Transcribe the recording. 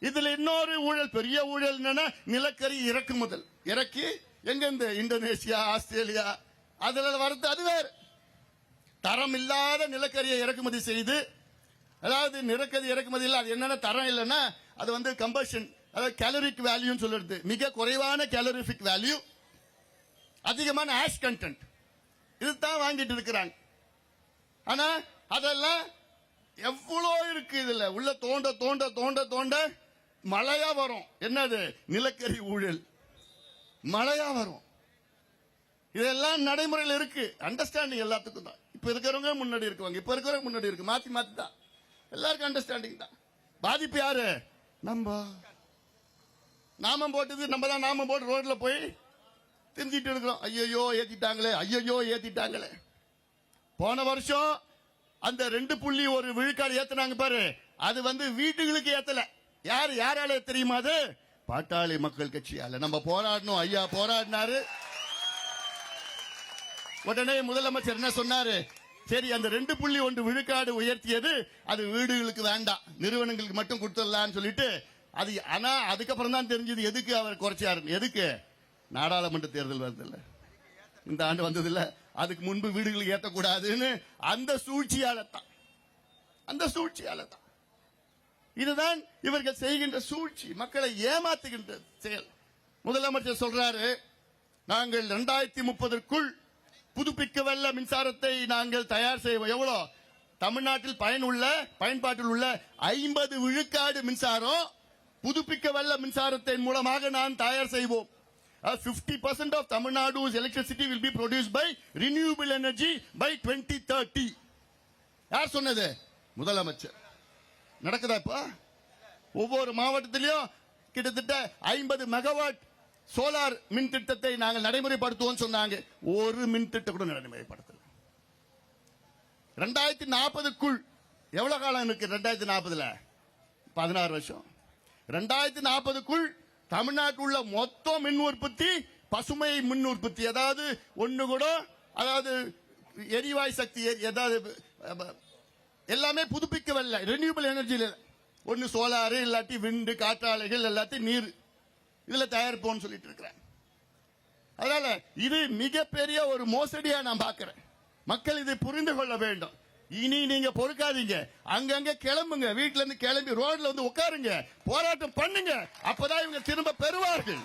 இதுல இன்னொரு ஊழல், பெரிய ஊழல் என்னன்னா நிலக்கரி இறக்குமுதல். இறக்கி எங்க இந்தோனேசியா, ஆஸ்திரேலியா அதுல வரது. அது வேற தரம் இல்லாத நிலக்கரியை இறக்குமதி செய்து, அதாவது நிலக்கரி இறக்குமதி இல்ல, அது என்னன்னா தரம் இல்லைன்னா அது வந்து கம்பஷன், அதாவது கேலரிக் வேல்யூ சொல்றது, மிக குறைவான கேலரிபிக் வேல்யூ, அதிகமான ஆஷ் கண்டென்ட், இதுதான் வாங்கிட்டு இருக்கிறாங்க. ஆனா அதெல்லாம் எவ்வளோ இருக்கு இதுல, உள்ள தோண்ட தோண்ட தோண்ட தோண்ட மழையா வரும். என்னது? நிலக்கரி ஊழல் மழையா வரும். இதெல்லாம் நடைமுறையில் இருக்கு. அண்டர்ஸ்டாண்டிங் எல்லாத்துக்கும் தான். இப்ப இருக்கிறவங்க முன்னாடி இருக்குவாங்க, இப்ப இருக்கிறவங்க முன்னாடி இருக்கு, மாத்தி மாத்தி தான். எல்லாருக்கும் அண்டர்ஸ்டாண்டிங் தான். பாதிப்பு யாரு? நாமம் போட்டது நம்ம தான். நாமம் போட்டு ரோட்ல போய் தெரிஞ்சிட்டு இருக்கிறோம். ஐயோ ஏத்திட்டாங்களே, ஐயோ ஏத்திட்டாங்களே. போன வருஷம் அந்த 2.1 விழுக்காடு ஏத்தினாங்க பாரு, அது வந்து வீட்டுகளுக்கு ஏத்தல. யாரால தெரியுமா? அது பாட்டாளி மக்கள் கட்சியால. நம்ம போராடணும், ஐயா போராடினாரு. உடனே முதலமைச்சர் என்ன சொன்னாரு? சரி, அந்த 2.1 விழுக்காடு உயர்த்தியது அது வீடுகளுக்கு வேண்டாம், நிறுவனங்களுக்கு மட்டும் கொடுத்துடலாம்னு சொல்லிட்டு அது. ஆனா அதுக்கப்புறம் தான் தெரிஞ்சது எதுக்கு அவர் குறைச்சாரு. எதுக்கு? நாடாளுமன்ற தேர்தல் வருது இல்ல, இந்த ஆண்டு வந்தது இல்ல, அதுக்கு முன்பு வீடுகளுக்கு ஏற்றக்கூடாதுன்னு அந்த சூழ்ச்சியால தான். இதுதான் இவர்கள் செய்கின்ற சூழ்ச்சி, மக்களை ஏமாத்துகின்ற செயல். முதலமைச்சர் சொல்றாரு, நாங்கள் 2030ற்குள் புதுப்பிக்க வல்ல மின்சாரத்தை நாங்கள் தயார் செய்வோம். எவ்வளவு? தமிழ்நாட்டில் பயன்பாட்டில் உள்ள 50 விழுக்காடு மின்சாரம் புதுப்பிக்க வல்ல மின்சாரத்தின் மூலமாக நான் தயார் செய்வோம். 50% of Tamil Nadu's electricity will be produced by renewable energy by 2030. யார் சொன்னது? முதலமைச்சர். நடக்குதா? இப்ப ஒவ்வொரு மாவட்டத்திலும் கிட்டத்தட்ட 50 மெகாவாட் சோலார் மின் திட்டத்தை நாங்கள் நடைமுறைப்படுத்துவோம் சொன்னாங்க. ஒரு மின் திட்டம் கூட நடைமுறைப்படுத்தல. 2040க்குள் எவ்வளவு காலம் இருக்கு? 2040ல 16 வருஷம். 2040க்குள் தமிழ்நாட்டில் உள்ள மொத்த மின் உற்பத்தி பசுமை மின் உற்பத்தி, அதாவது ஒன்னு கூட, அதாவது எரிவாயு சக்தி, ஏதாவது எல்லாமே புதுப்பிக்கவில்லை, ரெனியூபிள் எனர்ஜியில் ஒன்னு சோலார், இல்லாட்டி விண்டு, காற்றாலைகள், எல்லாத்தையும் நீர், இதுல தயாரிப்போம் சொல்லிட்டு இருக்கிறேன். அதனால இது மிகப்பெரிய ஒரு மோசடியா நான் பார்க்கிறேன். மக்கள் இதை புரிந்து கொள்ள வேண்டும். இனி நீங்க பொறுக்காதீங்க, அங்கங்க கிளம்புங்க, வீட்டுல இருந்து கிளம்பி ரோட்ல வந்து உட்காருங்க, போராட்டம் பண்ணுங்க, அப்பதான் இவங்க திரும்ப பெறுவார்கள்.